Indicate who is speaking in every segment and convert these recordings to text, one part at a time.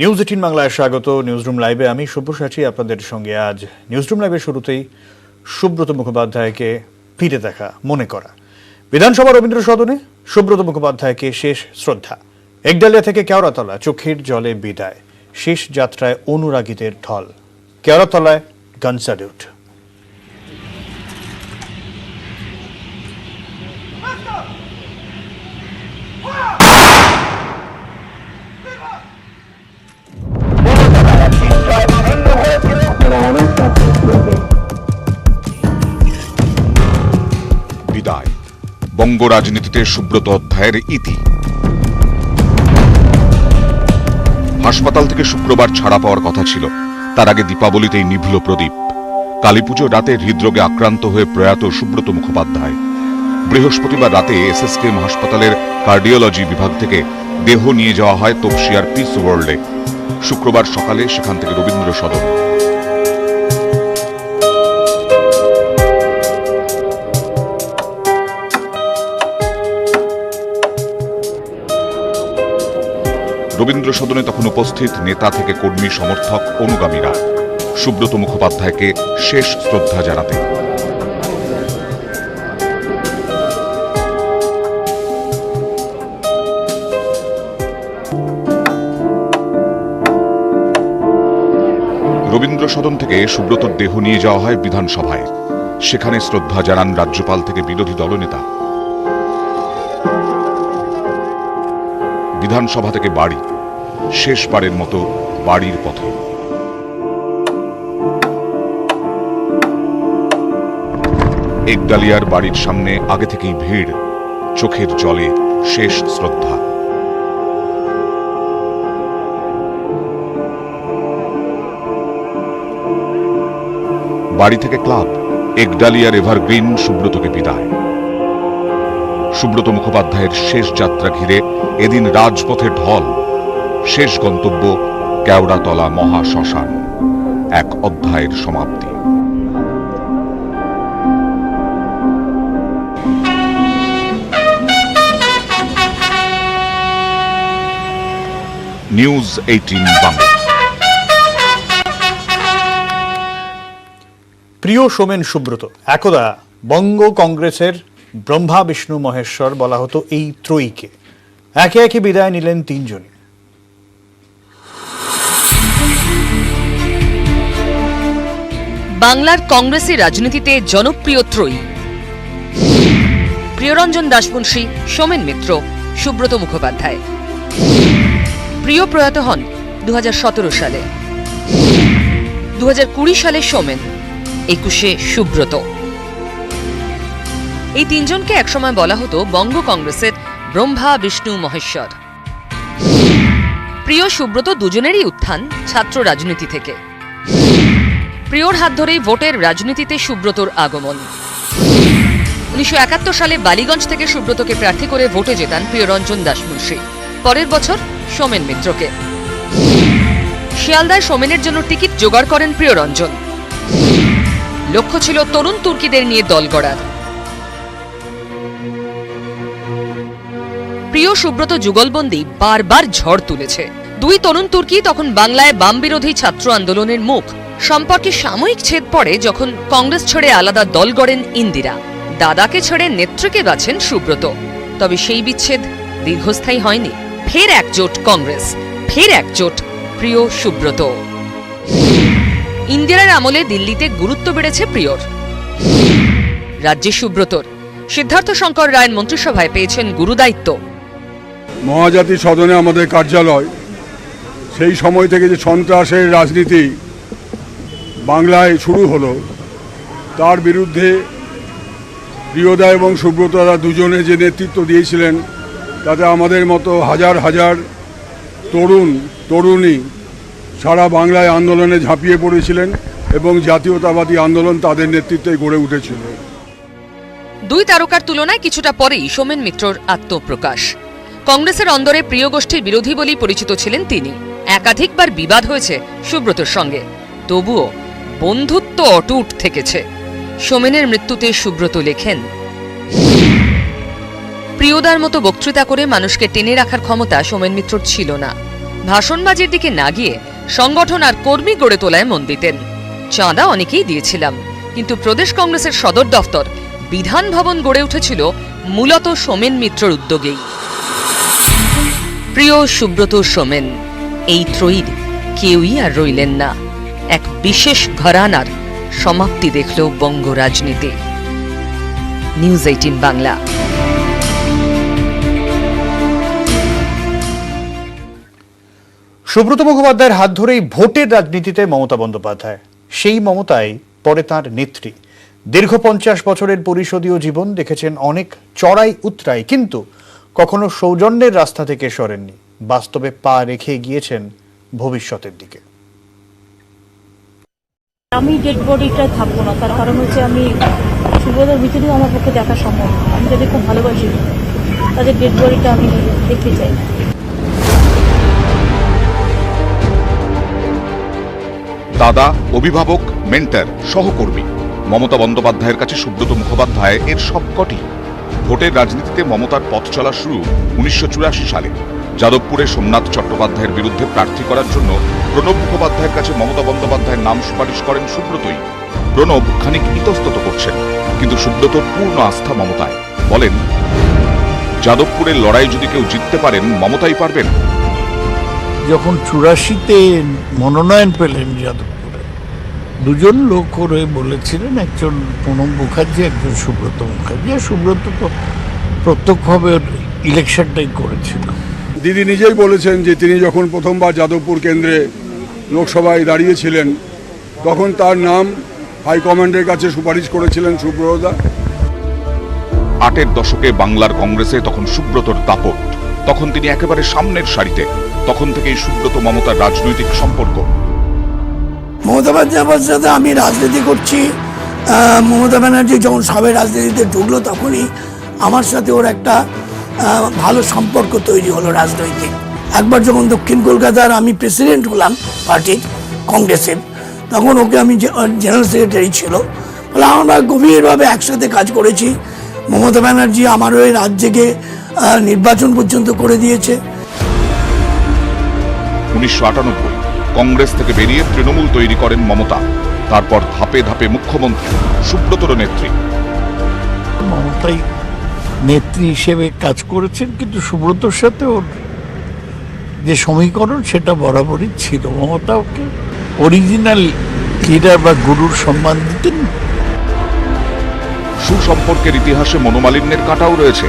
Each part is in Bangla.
Speaker 1: নিউজ 18 বাংলায় স্বাগত। নিউজরুম লাইভে আমি সব্যসাচী আপনাদের সঙ্গে। আজ নিউজরুম লাইভের শুরুতেই সুব্রত মুখোপাধ্যায়কে ফিরে দেখা, মনে করা। বিধানসভা রবীন্দ্র সদনে সুব্রত মুখোপাধ্যায়কে শেষ শ্রদ্ধা। একডালিয়া থেকে কেওড়াতলা চোখের জলে বিদায়, শেষ যাত্রায় অনুরাগীদের ঢল। কেওড়াতলায় গান স্যালুট।
Speaker 2: বিদায়, বঙ্গ রাজনীতিতে সুব্রত অধ্যায়ের ইতি। হাসপাতাল থেকে শুক্রবার ছাড়া পাওয়ার কথা ছিল, তার আগে দীপাবলিতেই নিভল প্রদীপ। কালীপুজোর রাতে হৃদরোগে আক্রান্ত হয়ে প্রয়াত সুব্রত মুখোপাধ্যায়। বৃহস্পতিবার রাতে এসএসকেএম হাসপাতালের কার্ডিওলজি বিভাগ থেকে দেহ নিয়ে যাওয়া হয় তপসিয়ার পিস ওয়ার্ল্ডে। শুক্রবার সকালে সেখান থেকে রবীন্দ্র সদন। রবীন্দ্র সদনে তখন উপস্থিত নেতা থেকে কর্মী, সমর্থক, অনুগামীরা সুব্রত মুখোপাধ্যায়কে শেষ শ্রদ্ধা জানাতে। রবীন্দ্র সদন থেকে সুব্রতর দেহ নিয়ে যাওয়া হয় বিধানসভায়। সেখানে শ্রদ্ধা জানান রাজ্যপাল থেকে বিরোধী দলনেতা। বিধানসভা থেকে বাড়ি, শেষবারের মতো বাড়ির পথে। একডালিয়ার বাড়ির সামনে আগে থেকেই ভিড়, চোখের জলে শেষ শ্রদ্ধা। বাড়ি থেকে ক্লাব, একডালিয়ার এভারগ্রিন সুব্রতকে বিদায়। সুব্রত মুখোপাধ্যায়ের শেষ যাত্রা ঘিরে এদিন রাজপথে ঢল। শেষ গন্তব্য কেওড়াতলা মহাশ্মশান, এক অধ্যায়ের সমাপ্তি। নিউজ 18 বাংলা।
Speaker 1: প্রিয় সোমেন সুব্রত, একদা বঙ্গ কংগ্রেসের ব্রহ্মা, বিষ্ণু, মহেশ্বর বলা হতো এই ত্রয়ীকে। একে একে বিদায় নিলেন তিনজনই।
Speaker 3: বাংলার কংগ্রেসের রাজনীতিতে জনপ্রিয় ত্রয়ী প্রিয়রঞ্জন দাশবংশী, সোমেন মিত্র, সুব্রত মুখোপাধ্যায়। প্রিয় প্রয়াত হন 2017 সালে, 2020 সালে সোমেন, 21-এ সুব্রত। এই তিনজনকে একসময় বলা হতো বঙ্গ কংগ্রেসের ব্রহ্মা, বিষ্ণু, মহেশ্বর। প্রিয় সুব্রত দুজনেরই উত্থান ছাত্র রাজনীতি থেকে। প্রিয়র হাত ধরেই ভোটের রাজনীতিতে সুব্রতর আগমন। 1971 সালে বালিগঞ্জ থেকে সুব্রতকে প্রার্থী করে ভোটে জেতান প্রিয়রঞ্জন দাশবংশী। পরের বছর সোমেন মিত্রকে। শিয়ালদায় সোমেনের জন্য টিকিট জোগাড় করেন প্রিয়রঞ্জন। লক্ষ্য ছিল তরুণ তুর্কিদের নিয়ে দল গড়ার। প্রিয় সুব্রত যুগলবন্দি বারবার ঝড় তুলেছে। দুই তরুণ তুর্কি তখন বাংলায় বাম বিরোধী ছাত্র আন্দোলনের মুখ। সম্পর্কে সাময়িক ছেদ পড়ে যখন কংগ্রেস ছেড়ে আলাদা দল গড়েন ইন্দিরা। দাদাকে ছেড়ে নেত্রীকে বাছেন সুব্রত। তবে সেই বিচ্ছেদ দীর্ঘস্থায়ী হয়নি। ফের একজোট কংগ্রেস, ফের একজোট প্রিয় সুব্রত। ইন্দিরার আমলে দিল্লিতে গুরুত্ব বেড়েছে প্রিয়র। রাজ্যে সুব্রতর। সিদ্ধার্থ শঙ্কর রায়ের মন্ত্রিসভায় পেয়েছেন গুরুদায়িত্ব।
Speaker 4: মহাজাতি সদনে আমাদের কার্যালয়। সেই সময় থেকে যে সন্ত্রাসের রাজনীতি বাংলায় শুরু হলো, তার বিরুদ্ধে প্রিয়দা এবং সুব্রতরা দুজনে যে নেতৃত্ব দিয়েছিলেন, তাতে আমাদের মতো হাজার হাজার তরুণ তরুণী সারা বাংলায় আন্দোলনে ঝাঁপিয়ে পড়েছিলেন এবং জাতীয়তাবাদী আন্দোলন তাদের নেতৃত্বে গড়ে উঠেছিল।
Speaker 3: দুই তারকার তুলনায় কিছুটা পরেই সোমেন মিত্রর আত্মপ্রকাশ। কংগ্রেসের অন্দরে প্রিয় গোষ্ঠীর বিরোধী বলেই পরিচিত ছিলেন তিনি। একাধিকবার বিবাদ হয়েছে সুব্রতর সঙ্গে, তবুও বন্ধুত্ব অটুট থেকেছে। সোমেনের মৃত্যুতে সুব্রত লেখেন, প্রিয়দার মতো বক্তৃতা করে মানুষকে টেনে রাখার ক্ষমতা সোমেন মিত্রর ছিল না। ভাষণবাজির দিকে না গিয়ে সংগঠন আর কর্মী গড়ে তোলায় মন দিতেন। চাঁদা অনেকেই দিয়েছিলাম, কিন্তু প্রদেশ কংগ্রেসের সদর দফতর বিধান ভবন গড়ে উঠেছিল মূলত সোমেন মিত্রর উদ্যোগেই। প্রিয় সুব্রত সোমেন, এই ত্রয়ীর কেউই আর রইলেন না। এক বিশেষ ঘরানার সমাপ্তি দেখল বঙ্গ রাজনীতি। নিউজ 18 বাংলা।
Speaker 1: সুব্রত মুখোপাধ্যায়ের হাত ধরেই ভোটের রাজনীতিতে মমতা বন্দ্যোপাধ্যায়, সেই মমতাই পরে তাঁর নেত্রী। দীর্ঘ 50 বছরের পরিষদীয় জীবন দেখেছেন অনেক চড়াই উতরাই, কিন্তু কখনো সৌজন্যের রাস্তা থেকে সরেননি। বাস্তবে পা রেখে গিয়েছেন ভবিষ্যতের দিকে।
Speaker 5: আমি ডেড বডিটা থাকবো না, তার কারণ হচ্ছে আমি সুব্রতর ভিতরেও আমার পক্ষে দেখা সম্ভব। আমি তাদের খুব ভালোবাসি, তাদের ডেড বডিটা আমি দেখতে চাই।
Speaker 2: দাদা, অভিভাবক, মেন্টর, সহকর্মী মমতা বন্দ্যোপাধ্যায়ের কাছে সুব্রত মুখোপাধ্যায় এর সবকটি। ভোটের রাজনীতিতে মমতার পথ চলা শুরু 1984 সালে। যাদবপুরে সোমনাথ চট্টোপাধ্যায়ের বিরুদ্ধে প্রার্থী করার জন্য প্রণব মুখোপাধ্যায়ের কাছে মমতা বন্দ্যোপাধ্যায়ের নাম সুপারিশ করেন সুব্রতই। প্রণব খানিক ইতস্তত করছেন, কিন্তু সুব্রতর পূর্ণ আস্থা মমতায়। বলেন, যাদবপুরের লড়াই যদি কেউ জিততে পারেন, মমতাই পারবেন।
Speaker 6: যখন 84-তে মনোনয়ন পেলেন যাদবপুরে, দুজন লোক করে বলেছিলেন, একজন প্রণব মুখার্জি, একজন সুব্রত মুখার্জি। আর সুব্রত তো প্রত্যক্ষভাবে ইলেকশনটাই করেছিল।
Speaker 4: দিদি নিজেই বলেছেন যে তিনি যখন প্রথমবার যাদবপুর কেন্দ্রে লোকসভায় দাঁড়িয়েছিলেন, তখন তার নাম হাইকমান্ডের কাছে সুপারিশ করেছিলেন সুব্রতদা।
Speaker 2: 8-এর দশকে বাংলার কংগ্রেসে তখন সুব্রতর দাপট। তখন তিনি একেবারে সামনের সারিতে। তখন থেকেই সুব্রত মমতার রাজনৈতিক সম্পর্ক।
Speaker 7: মমতা বন্দ্যোপাধ্যায়ের সাথে আমি রাজনীতি করছি। মমতা ব্যানার্জি যখন সবে রাজনীতিতে ঢুকলো, তখনই আমার সাথে ওর একটা ভালো সম্পর্ক তৈরি হলো রাজনৈতিক। একবার যখন দক্ষিণ কলকাতার আমি প্রেসিডেন্ট হলাম পার্টির, কংগ্রেসের, তখন ওকে আমি জেনারেল সেক্রেটারি ছিল, বলে আমরা গভীরভাবে একসাথে কাজ করেছি। মমতা ব্যানার্জি আমার ওই রাজ্যকে নির্বাচন পর্যন্ত করে দিয়েছে।
Speaker 2: 1998 কংগ্রেস থেকে বেরিয়ে তৃণমূল তৈরি করেন মমতা। তারপর ধাপে ধাপে মুখ্যমন্ত্রী, সুব্রতর নেত্রী।
Speaker 6: মমতাই নেত্রী হিসেবে কাজ করেছেন, কিন্তু সুব্রতর সাথে ওর যে সমীকরণ সেটা বরাবরই ছিল। মমতা ওকে অরিজিনাল লিডার বা গুরুর সম্মান দিতেন।
Speaker 2: সুসম্পর্কের ইতিহাসে মনোমালিন্যের কাঁটাও রয়েছে।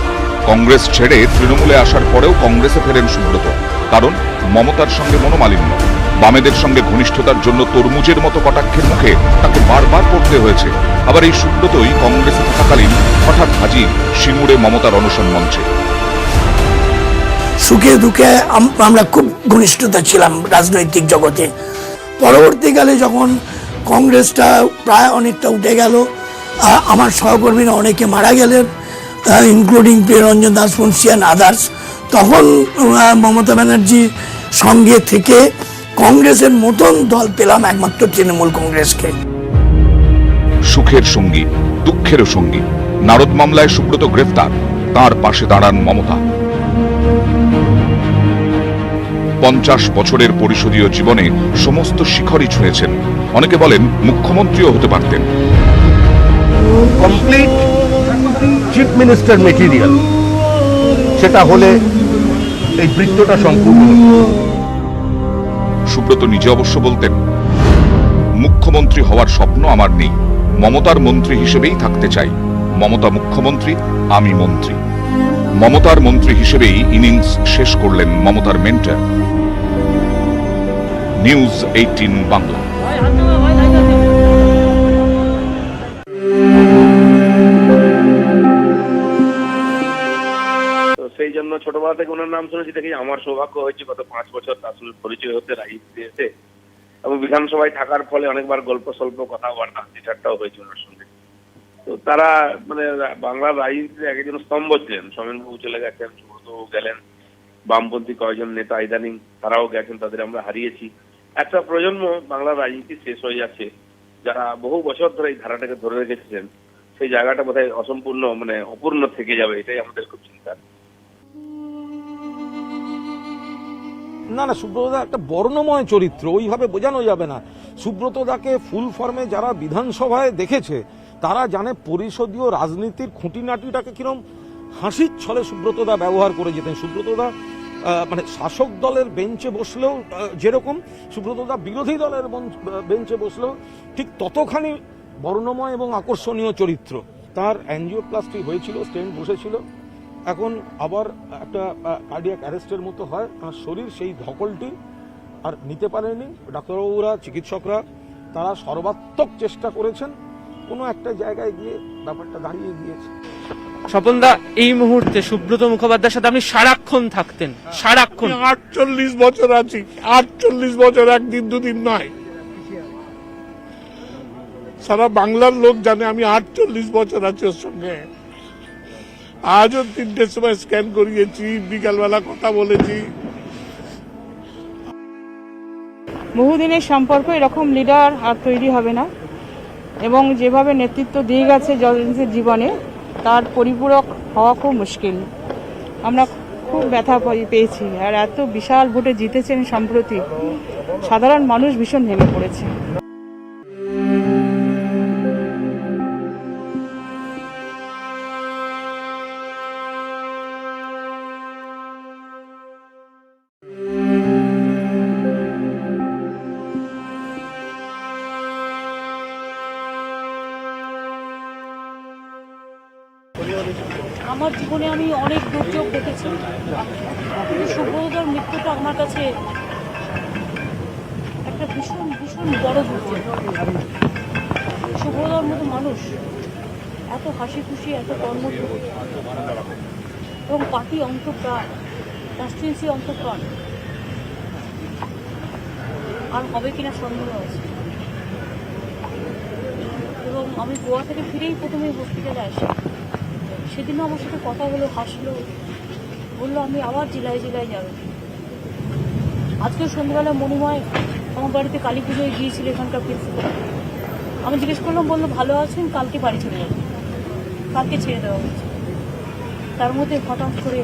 Speaker 2: কংগ্রেস ছেড়ে তৃণমূলে আসার পরেও কংগ্রেসে ফেরেন সুব্রত, কারণ মমতার সঙ্গে মনোমালিন্য। বামেদের সঙ্গে ঘনিষ্ঠতার জন্য তরমুজের মতো কটাক্ষের মুখে তাকে বারবার পড়তে হয়েছে। আবার এই সুব্রতই কংগ্রেসে থাকাকালীন হঠাৎ হাজির সিঙ্গুরে মমতার অনশন মঞ্চে।
Speaker 7: সুখে দুঃখে আমরা খুব ঘনিষ্ঠতা ছিলাম রাজনৈতিক জগতে। পরবর্তীকালে যখন কংগ্রেসটা প্রায় অনেকটা উঠে গেল, আমার সহকর্মীরা অনেকে মারা গেলেন, including Priyaranjan Das Munshi and others, তখন মমতা ব্যানার্জির সঙ্গে থেকে কংগ্রেসের মতন দল পেলাম একমাত্র তৃণমূল কংগ্রেসকে।
Speaker 2: সুখের সঙ্গী, দুঃখেরও সঙ্গী। নারদ মামলায় সুব্রত গ্রেফতার, তার পাশে দাঁড়ান মমতা। 50 বছরের পরিষদীয় জীবনে সমস্ত শিখরই ছুঁয়েছেন। অনেকে বলেন মুখ্যমন্ত্রীও হতে পারতেন।
Speaker 8: কমপ্লিট চিফ মিনিস্টার মেটেরিয়াল, সেটা হলে এই বৃত্তটা সম্পূর্ণ।
Speaker 2: সুব্রত নিজে অবশ্য বলতেন, মুখ্যমন্ত্রী হওয়ার স্বপ্ন আমার নেই, মমতার মন্ত্রী হিসেবেই থাকতে চাই। মমতা মুখ্যমন্ত্রী, আমি মন্ত্রী। মমতার মন্ত্রী হিসেবেই ইনিংস শেষ করলেন মমতার মেন্টর। নিউজ 18 বাংলা।
Speaker 9: সেই জন্য ছোটবেলা থেকে ওনার নাম শুনেছি, দেখি আমার সৌভাগ্য হয়েছে গত 5 বছর তার সঙ্গে পরিচয় হতে রাজনীতিতে এসে, এবং বিধানসভায় থাকার ফলে অনেকবার গল্প স্বল্প কথাবার্তা হাসিঠাট্টাও হয়েছে ওনার সঙ্গে। তো তারা মানে বাংলার রাজনীতিতে একজন স্তম্ভ ছিলেন। সোমেনবাবু চলে গেছেন, সুব্রতবাবু গেলেন, বামপন্থী কয়েকজন নেতা ইদানিং তারাও গেছেন, তাদের আমরা হারিয়েছি। একটা প্রজন্ম বাংলার রাজনীতি শেষ হয়ে যাচ্ছে, যারা বহু বছর ধরে এই ধারাটাকে ধরে রেখেছিলেন। সেই জায়গাটা বোধহয় অসম্পূর্ণ, মানে অপূর্ণ থেকে যাবে, এটাই আমাদের খুব চিন্তা।
Speaker 10: না না, সুব্রতদা একটা বর্ণময় চরিত্র, ওইভাবে বোঝানো যাবে না। সুব্রতদাকে ফুল ফর্মে যারা বিধানসভায় দেখেছে তারা জানে পরিষদীয় রাজনীতির খুঁটিনাটিটাকে কিরম হাসির ছলে সুব্রতদা ব্যবহার করে যেতেন। সুব্রতদা মানে শাসক দলের বেঞ্চে বসলেও যেরকম, সুব্রতদা বিরোধী দলের বেঞ্চে বসলেও ঠিক ততখানি বর্ণময় এবং আকর্ষণীয় চরিত্র। তার অ্যাঞ্জিওপ্লাস্টি হয়েছিল, স্টেন্ট বসেছিল, এখন আবার একটা কার্ডিয়াক অ্যারেস্টের মতো হয়। তার শরীর সেই ধকলটি আর নিতে পারেনি। ডাক্তারবাবুরা, চিকিৎসকরা তারা সর্বাত্মক চেষ্টা করেছেন, কোনো একটা জায়গায় গিয়ে ব্যাপারটা দাঁড়িয়ে গিয়েছে।
Speaker 11: স্বপনদা, এই মুহূর্তে সুব্রত মুখোপাধ্যায়ের সাথে আপনি সারাক্ষণ থাকতেন, সারাক্ষণ।
Speaker 6: 48 বছর আছি, 48 বছর একদিন দুদিন নয়। সারা বাংলার লোক জানে আমি 48 বছর আছি ওর সঙ্গে। আজও 3টের সময় স্ক্যান করিয়েছি, বিকালবেলা কথা বলেছি।
Speaker 5: বহুদিনের সম্পর্ক, এরকম লিডার আর তৈরি হবে না, এবং যেভাবে নেতৃত্ব দিয়ে গেছে জলেন্সের জীবনে তার পরিপূরক হওয়া খুব মুশকিল। আমরা খুব ব্যথা পেয়েছি, আর এত বিশাল ভোটে জিতেছেন সম্প্রতি, সাধারণ মানুষ ভীষণ ভেঙে পড়েছে। আমার জীবনে আমি অনেক দুর্যোগ দেখেছি, কিন্তু সুব্রতদার মৃত্যুটা আমার কাছে একটা ভীষণ ভীষণ বড় দুর্যোগ। সুব্রতদার মতো মানুষ এত হাসি খুশি, এত কর্মযোগ এবং পার্টি অন্তঃপ্রাণ, কনস্টিটিউয়েন্সি অন্তঃপ্রাণ, আর হবে কিনা সন্দেহ আছে। এবং আমি গোয়া থেকে ফিরেই প্রথমে হসপিটালে আসি, সেদিনও আমার সাথে কথা হলো, হাসলো, বললো আমি আবার জেলায় জেলায় যাবো। আজকে সন্ধ্যাবেলা মণিময় আমার বাড়িতে কালী পুজোয় গিয়েছিল, এখানকার প্রিন্সিপাল। আমি জিজ্ঞেস করলাম, বললো ভালো আছেন, কালকে বাড়ি চলে যাবেন, কালকে ছেড়ে দেওয়া হয়েছে। তার মধ্যে হঠাৎ করে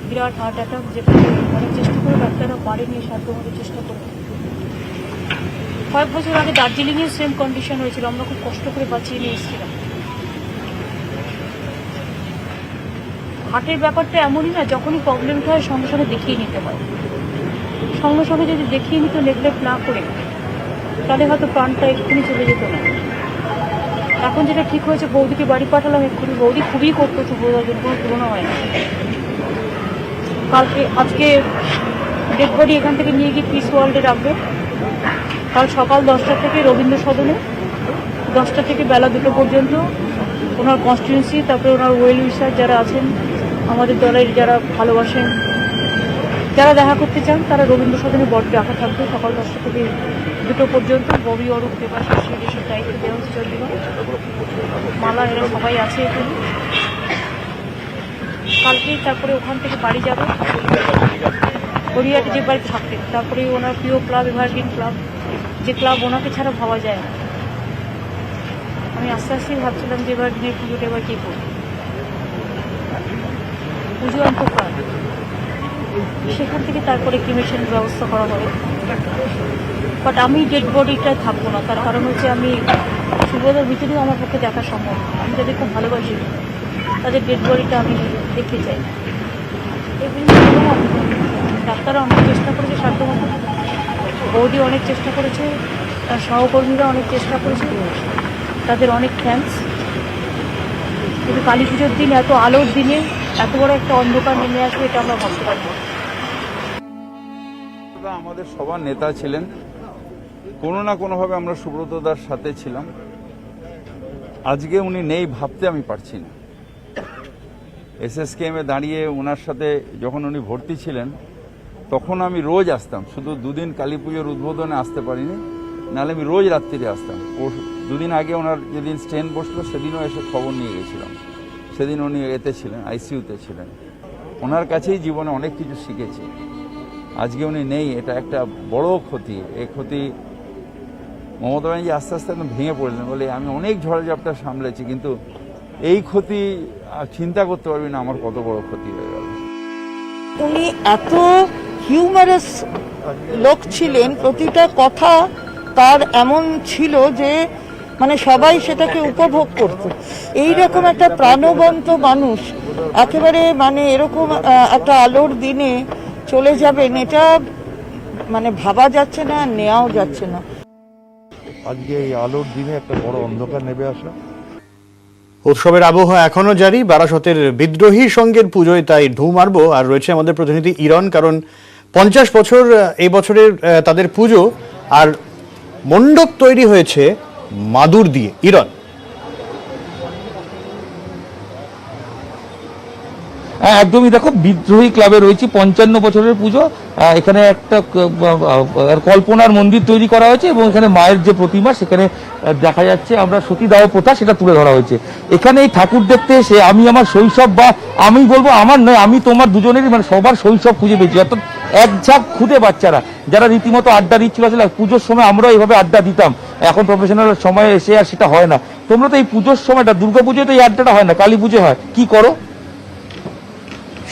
Speaker 5: বিরাট হার্ট অ্যাটাক, যেখানে অনেক চেষ্টা করে ডাক্তাররা পারেনি, সাধ্যমতো চেষ্টা করে। কয়েক বছর আগে দার্জিলিংয়ের সেম কন্ডিশন হয়েছিল, আমরা খুব কষ্ট করে বাঁচিয়ে নিয়ে এসেছিলাম। হার্টের ব্যাপারটা এমনই না, যখনই প্রবলেম হয় সঙ্গে সঙ্গে দেখিয়ে নিতে হয়। সঙ্গে সঙ্গে যদি দেখিয়ে নিত, নেগলেক্ট না করে, তাহলে হয়তো প্রাণটা এক্ষুনি চলে যেত না। এখন যেটা ঠিক হয়েছে, বৌদিকে বাড়ি পাঠালাম এক্ষুনি। বৌদি খুবই করতো, সুব্রতদার জন্য কোনো তুলনা হয় না। আজকে ডেড বডি এখান থেকে নিয়ে গিয়ে পিস ওয়ার্ল্ডে রাখবে। কাল সকাল 10টা থেকে রবীন্দ্র সদনে, 10টা থেকে বেলা 2টো পর্যন্ত ওনার কনস্টিটিউয়েন্সি, তারপরে ওনার ওয়েল উইশার যারা আছেন, আমাদের দলের যারা ভালোবাসেন, যারা দেখা করতে চান, তারা রবীন্দ্র সদনে বডি রাখা থাকবে সকাল 10টা থেকে 2টো পর্যন্ত। ববি, অরূপ, দেবাশিস, এসব দায়িত্ব দেওয়া হচ্ছে চন্ডীগড়। মালা, এরা সবাই আছে এখানে। কালকেই তারপরে ওখান থেকে বাড়ি যাবে, গড়িয়াতে যে বাড়ি থাকতেন। তারপরে ওনার প্রিয় ক্লাব, এভারগ্রিন ক্লাব, যে ক্লাব ওনাকে ছাড়া ভাবা যায় না। আমি আস্তে আস্তেই ভাবছিলাম যে এবার দিনের পুজোটা এবার কী করব। পুজো অন্তঃপ্রাণ, সেখান থেকে তারপরে ক্রিমেশনের ব্যবস্থা করা হবে। বাট আমি ডেড বডিটা থাকবো না, তার কারণ হচ্ছে আমি সুব্রতর ভিতরেও আমার পক্ষে দেখা সম্ভব। আমি তাদের খুব ভালোবাসি, তাদের ডেড বডিটা আমি দেখতে চাই। ডাক্তাররা অনেক চেষ্টা করেছে, সাধ্যমতো বৌদি অনেক চেষ্টা করেছে, তার সহকর্মীরা অনেক চেষ্টা করেছে, তাদের অনেক থ্যাঙ্কস। কিন্তু কালী পুজোর দিন, এত আলোর দিনে এত বড় একটা অন্ধকার নেমে আসবে, এটা আমরা ভাবতে পারবো।
Speaker 12: আমাদের সবার নেতা ছিলেন, কোনো না কোনোভাবে আমরা সুব্রতদার সাথে ছিলাম। আজকে উনি নেই, ভাবতে আমি পারছি না। এসএসকেএমে দাঁড়িয়ে ওনার সাথে যখন উনি ভর্তি ছিলেন, তখন আমি রোজ আসতাম। শুধু দুদিন কালী পুজোর উদ্বোধনে আসতে পারিনি, নাহলে আমি রোজ রাত্রিরে আসতাম। দুদিন আগে ওনার যেদিন স্টেন বসলো, সেদিনও এসে খবর নিয়ে গেছিলাম। সেদিন উনি এতে ছিলেন, আইসিইউতে ছিলেন। ওনার কাছেই জীবনে অনেক কিছু শিখেছি। আজকে উনি নেই, এটা একটা বড় ক্ষতি। এই ক্ষতি মমতা ব্যানার্জি আস্তে আস্তে একদম ভেঙে পড়লেন, বলে আমি অনেক ঝড়ঝাপটা সামলেছি, কিন্তু এই ক্ষতি চিন্তা করতে পারবি না আমার কত বড় ক্ষতি হয়ে গেল।
Speaker 5: উনি এত হিউমারাস লোক ছিলেন, প্রতিটা কথা তার এমন ছিল যে মানে সবাই সেটাকে উপভোগ করত। এইরকম একটা প্রাণবন্ত মানুষ একেবারে মানে এরকম একটা আলোর দিনে চলে যাবেন, এটা মানে ভাবা যাচ্ছে না, নেওয়াও যাচ্ছে না।
Speaker 8: আজকে এই আলোর দিনে একটা বড় অন্ধকার নেমে আসা।
Speaker 1: উৎসবের আবহ এখনো জারি। বারাসতের বিদ্রোহী সঙ্গের পুজোয় তাই ঢু মারবো। আর রয়েছে আমাদের প্রতিনিধি ইরন, কারণ 50 বছর এই বছরের তাদের পুজো, আর মণ্ডপ তৈরি হয়েছে মাদুর দিয়ে। ইরন,
Speaker 13: একদমই, দেখো বিদ্রোহী ক্লাবে রয়েছে 55 বছরের পুজো। এখানে একটা কল্পনার মন্দির তৈরি করা হয়েছে এবং এখানে মায়ের যে প্রতিমা সেখানে দেখা যাচ্ছে আমরা সতীদাহ প্রথা সেটা তুলে ধরা হয়েছে। এখানে এই ঠাকুর দেখতে এসে আমি আমার শৈশব, বা আমি বলবো আমার নয়, আমি তোমার দুজনেরই মানে সবার শৈশব খুঁজে পেয়েছি। অর্থাৎ এক ঝাঁক খুদে বাচ্চারা যারা রীতিমতো আড্ডা দিচ্ছিল, আসলে পুজোর সময় আমরা এইভাবে আড্ডা দিতাম। এখন প্রফেশনাল সময় এসে আর সেটা হয় না। তোমরা তো এই পুজোর সময়টা, দুর্গাপুজোয় তো এই আড্ডাটা হয় না, কালী পুজো হয়, কি করো?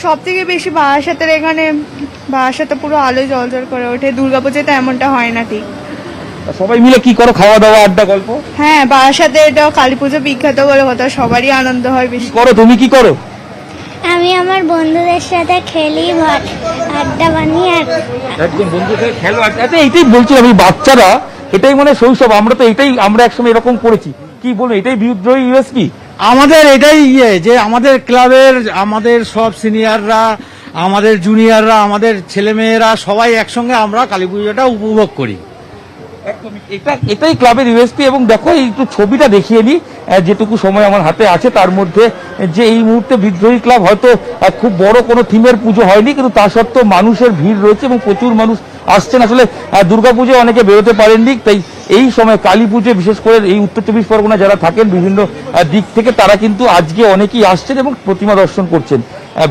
Speaker 14: সব থেকে বেশি বারাসাতের এখানে বারাসাতে পুরো আলো জলজল করে ওঠে। দুর্গাপুজোতে এমনটা হয় না ঠিক।
Speaker 13: সবাই মিলে কি করো? খাওয়া দাওয়া, আড্ডা, গল্প?
Speaker 14: হ্যাঁ, বারাসাতে এটা কালী পুজো বিখ্যাত বলে কথা, সবারই আনন্দ হয় বেশি।
Speaker 13: করো, তুমি কি করো?
Speaker 15: আমি আমার বন্ধুদের সাথে খেলি, আড্ডা বানিয়ে।
Speaker 13: একদম বন্ধুদের সাথে খেলো, আচ্ছা এইটাই বলছি আমি, বাচ্চারা এটাই মানে শৈশব। আমরা তো এটাই, আমরা একসময় এরকম করেছি। কি বলবো, এটাই বিদ্রোহী ইউএসপি
Speaker 16: আমাদের, এটাই যে আমাদের ক্লাবের আমাদের সব সিনিয়ররা, আমাদের জুনিয়ররা, আমাদের ছেলেমেয়েরা সবাই একসঙ্গে আমরা কালী পুজোটা উপভোগ করি।
Speaker 13: এটাই ক্লাবের ইউএসপি। এবং দেখো একটু ছবিটা দেখিয়ে নিই, যেটুকু সময় আমার হাতে আছে তার মধ্যে, যে এই মুহূর্তে বিদ্রোহী ক্লাব হয়তো খুব বড় কোনো থিমের পুজো হয়নি, কিন্তু তা সত্ত্বেও মানুষের ভিড় রয়েছে এবং প্রচুর মানুষ আসছেন। আসলে দুর্গাপুজোয় অনেকে বেরোতে পারেননি, তাই এই সময় কালী পুজোয় বিশেষ করে এই উত্তর 24 পরগনা যারা থাকেন বিভিন্ন দিক থেকে, তারা কিন্তু আজকে অনেকেই আসছেন এবং প্রতিমা দর্শন করছেন।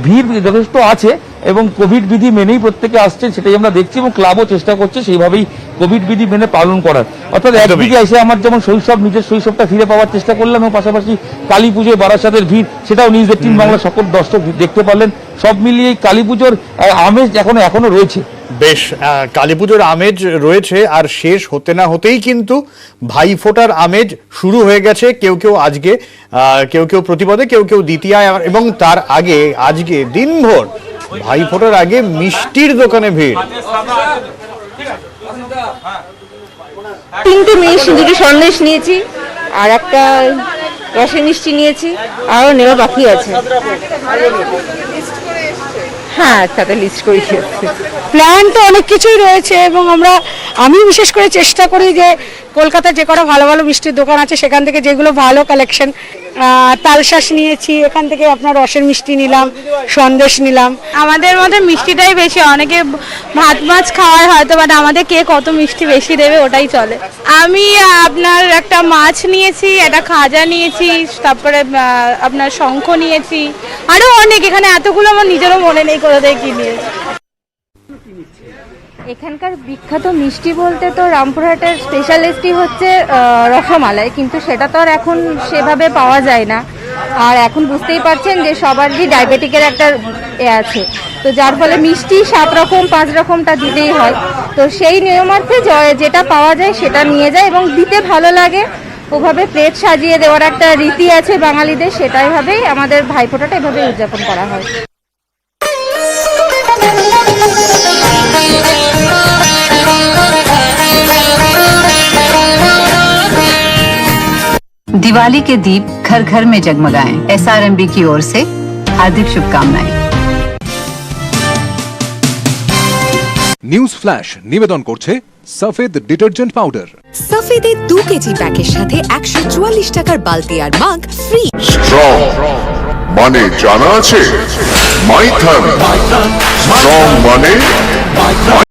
Speaker 13: ভিড় যথেষ্ট আছে এবং কোভিড বিধি মেনেই প্রত্যেকে আসছেন, সেটাই আমরা দেখছি, এবং ক্লাবও চেষ্টা করছে সেইভাবেই কোভিড বিধি মেনে পালন করার। অর্থাৎ একদিকে এসে আমার যেমন শৈশব, নিজের শৈশবটা ফিরে পাওয়ার চেষ্টা করলাম, এবং পাশাপাশি কালী পুজোয় বারাসাতের ভিড় সেটাও নিউজ 18 বাংলা সকল দর্শক দেখতে পারলেন। সব মিলিয়ে কালী পুজোর আমেজ এখনো রয়েছে।
Speaker 1: বেশ, কালী পুজোর আমেজ রয়েছে, আর শেষ হতে না হতেই কিন্তু ভাইফোঁটার আমেজ শুরু হয়ে গেছে। কেউ কেউ আজকে, কেউ কেউ প্রতিপদে, কেউ কেউ দ্বিতীয়ায়, এবং তার আগে আজকে দিনভর ভাইফোঁটার আগে মিষ্টির দোকানে ভিড়।
Speaker 17: 3টে মিষ্টি, 2টি সন্দেশ নিয়েছি, আর একটা রসের মিষ্টি নিয়েছি, আরও নেওয়া বাকি আছে। হ্যাঁ, সাথে লিস্ট করে
Speaker 5: প্ল্যান তো অনেক কিছুই রয়েছে, এবং আমি বিশেষ করে চেষ্টা করি যে কলকাতার যে কটা ভালো ভালো মিষ্টির দোকান আছে সেখান থেকে যেগুলো ভালো কালেকশন, তালশাঁস নিয়েছি, এখান থেকে আপনার রসের মিষ্টি নিলাম, সন্দেশ নিলাম।
Speaker 14: আমাদের মধ্যে মিষ্টিটাই বেশি, অনেকে ভাত মাছ খাওয়ার হয়তো, বাট আমাদের কে কত মিষ্টি বেশি দেবে ওটাই চলে। আমি আপনার একটা মাছ নিয়েছি, একটা খাজা নিয়েছি, তারপরে আপনার শঙ্খ নিয়েছি, আরও অনেক, এখানে এতগুলো আমার নিজেরও মনে নেই কোথা থেকে কি নিয়েছি।
Speaker 17: এখানকার বিখ্যাত মিষ্টি বলতে তো রামপুরহাটের স্পেশালিস্টই হচ্ছে রসমালাই, কিন্তু সেটা তো আর এখন সেভাবে পাওয়া যায় না। আর এখন বুঝতেই পারছেন যে সবারই ডায়াবেটিকের একটা আছে, তো যার ফলে মিষ্টি 7 রকম 5 রকমটা দিতেই হয়। তো সেই নিয়মার্থে যেটা পাওয়া যায় সেটা নিয়ে যায়, এবং দিতে ভালো লাগে, ওভাবে প্লেট সাজিয়ে দেওয়ার একটা রীতি আছে বাঙালিদের, সেটাই ভাবেই আমাদের ভাইফোঁটাটা এভাবে উদযাপন করা হয়।
Speaker 18: दिवाली के दीप घर घर में जगमगाएं। SRMB की ओर से हार्दिक शुभकामनाएं।
Speaker 19: নিউজ ফ্ল্যাশ নিবেদন করছে সফেদ ডিটারজেন্ট পাউডার।
Speaker 20: সফেদে 2 কেজি প্যাকের সাথে 144 টাকার বালতি আর মাগ ফ্রি।
Speaker 2: স্ট্রং মানে জানা আছে, মাইথান স্ট্রং মানে